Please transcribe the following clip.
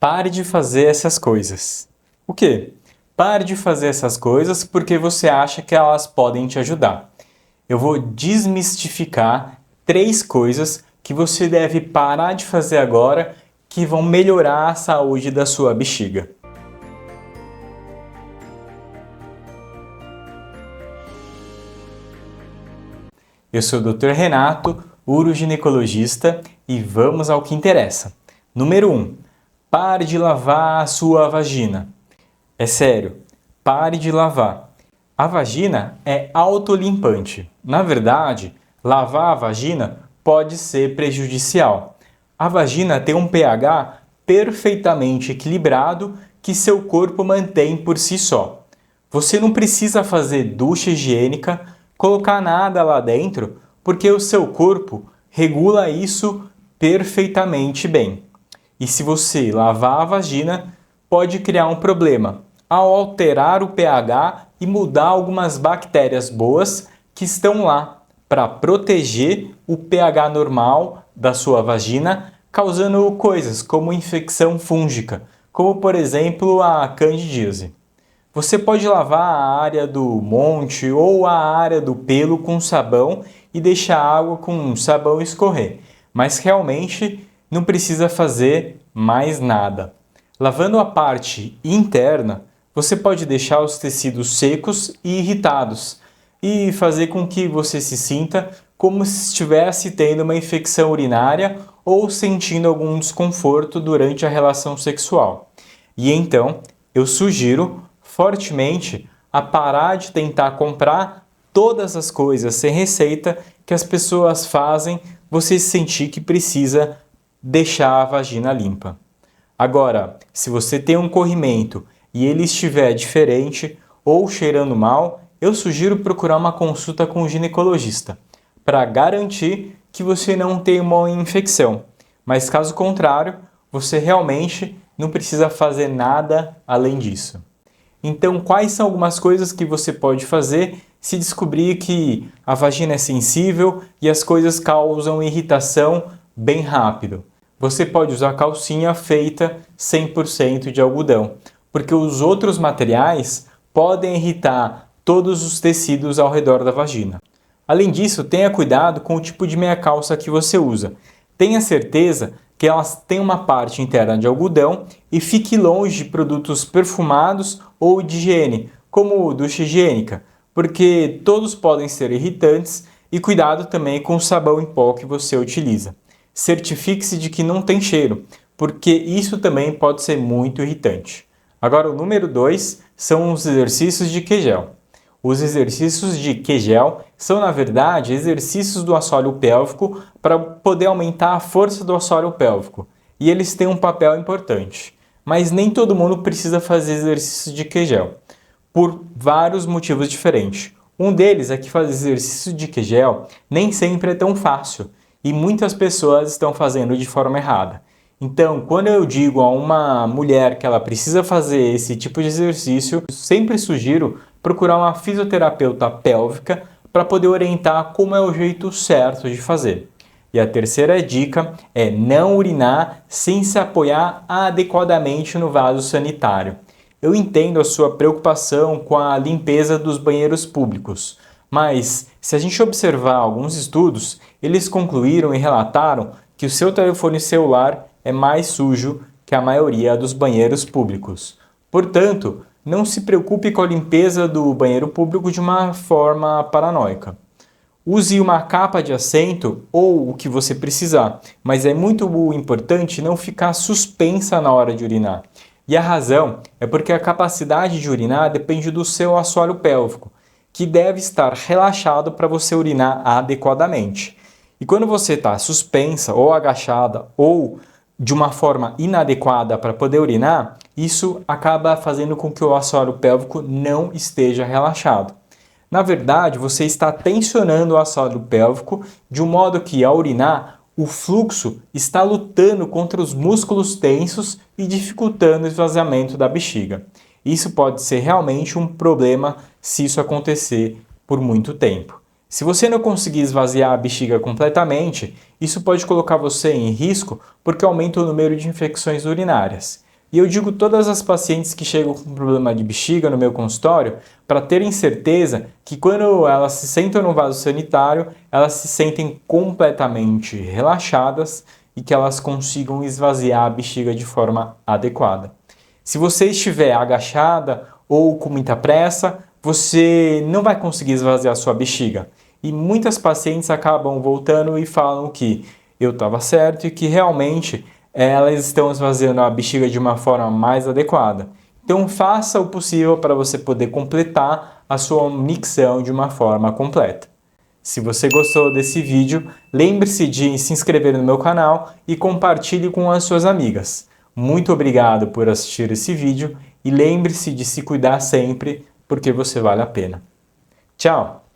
Pare de fazer essas coisas. O quê? Pare de fazer essas coisas porque você acha que elas podem te ajudar. Eu vou desmistificar 3 coisas que você deve parar de fazer agora que vão melhorar a saúde da sua bexiga. Eu sou o Dr. Renato, uroginecologista, e vamos ao que interessa. Número 1. Pare de lavar a sua vagina. É sério, pare de lavar. A vagina é autolimpante. Na verdade, lavar a vagina pode ser prejudicial. A vagina tem um pH perfeitamente equilibrado que seu corpo mantém por si só. Você não precisa fazer ducha higiênica, colocar nada lá dentro, porque o seu corpo regula isso perfeitamente bem. E se você lavar a vagina, pode criar um problema ao alterar o pH e mudar algumas bactérias boas que estão lá para proteger o pH normal da sua vagina, causando coisas como infecção fúngica, como por exemplo a candidíase. Você pode lavar a área do monte ou a área do pelo com sabão e deixar a água com sabão escorrer, mas realmente não precisa fazer mais nada. Lavando a parte interna, você pode deixar os tecidos secos e irritados e fazer com que você se sinta como se estivesse tendo uma infecção urinária ou sentindo algum desconforto durante a relação sexual. E então, eu sugiro fortemente a parar de tentar comprar todas as coisas sem receita que as pessoas fazem você sentir que precisa deixar a vagina limpa. Agora, se você tem um corrimento e ele estiver diferente ou cheirando mal, eu sugiro procurar uma consulta com o ginecologista para garantir que você não tem uma infecção. Mas caso contrário, você realmente não precisa fazer nada além disso. Então, quais são algumas coisas que você pode fazer se descobrir que a vagina é sensível e as coisas causam irritação bem rápido? Você pode usar calcinha feita 100% de algodão, porque os outros materiais podem irritar todos os tecidos ao redor da vagina. Além disso, tenha cuidado com o tipo de meia calça que você usa. Tenha certeza que elas têm uma parte interna de algodão e fique longe de produtos perfumados ou de higiene, como ducha higiênica, porque todos podem ser irritantes, e cuidado também com o sabão em pó que você utiliza. Certifique-se de que não tem cheiro, porque isso também pode ser muito irritante. Agora, o número 2 são os exercícios de Kegel. Os exercícios de Kegel são, na verdade, exercícios do assoalho pélvico para poder aumentar a força do assoalho pélvico. E eles têm um papel importante. Mas nem todo mundo precisa fazer exercícios de Kegel, por vários motivos diferentes. Um deles é que fazer exercício de Kegel nem sempre é tão fácil e muitas pessoas estão fazendo de forma errada. Então, quando eu digo a uma mulher que ela precisa fazer esse tipo de exercício, eu sempre sugiro procurar uma fisioterapeuta pélvica para poder orientar como é o jeito certo de fazer. E a terceira dica é não urinar sem se apoiar adequadamente no vaso sanitário. Eu entendo a sua preocupação com a limpeza dos banheiros públicos, mas se a gente observar alguns estudos, eles concluíram e relataram que o seu telefone celular é mais sujo que a maioria dos banheiros públicos. Portanto, não se preocupe com a limpeza do banheiro público de uma forma paranoica. Use uma capa de assento ou o que você precisar, mas é muito importante não ficar suspensa na hora de urinar. E a razão é porque a capacidade de urinar depende do seu assoalho pélvico, que deve estar relaxado para você urinar adequadamente. E quando você está suspensa ou agachada ou de uma forma inadequada para poder urinar, isso acaba fazendo com que o assoalho pélvico não esteja relaxado. Na verdade, você está tensionando o assoalho pélvico de um modo que, ao urinar, o fluxo está lutando contra os músculos tensos e dificultando o esvaziamento da bexiga. Isso pode ser realmente um problema se isso acontecer por muito tempo. Se você não conseguir esvaziar a bexiga completamente, isso pode colocar você em risco porque aumenta o número de infecções urinárias. E eu digo todas as pacientes que chegam com problema de bexiga no meu consultório para terem certeza que quando elas se sentam no vaso sanitário, elas se sentem completamente relaxadas e que elas consigam esvaziar a bexiga de forma adequada. Se você estiver agachada ou com muita pressa, você não vai conseguir esvaziar sua bexiga. E muitas pacientes acabam voltando e falam que eu estava certo e que realmente elas estão esvaziando a bexiga de uma forma mais adequada. Então faça o possível para você poder completar a sua micção de uma forma completa. Se você gostou desse vídeo, lembre-se de se inscrever no meu canal e compartilhe com as suas amigas. Muito obrigado por assistir esse vídeo e lembre-se de se cuidar sempre, porque você vale a pena. Tchau!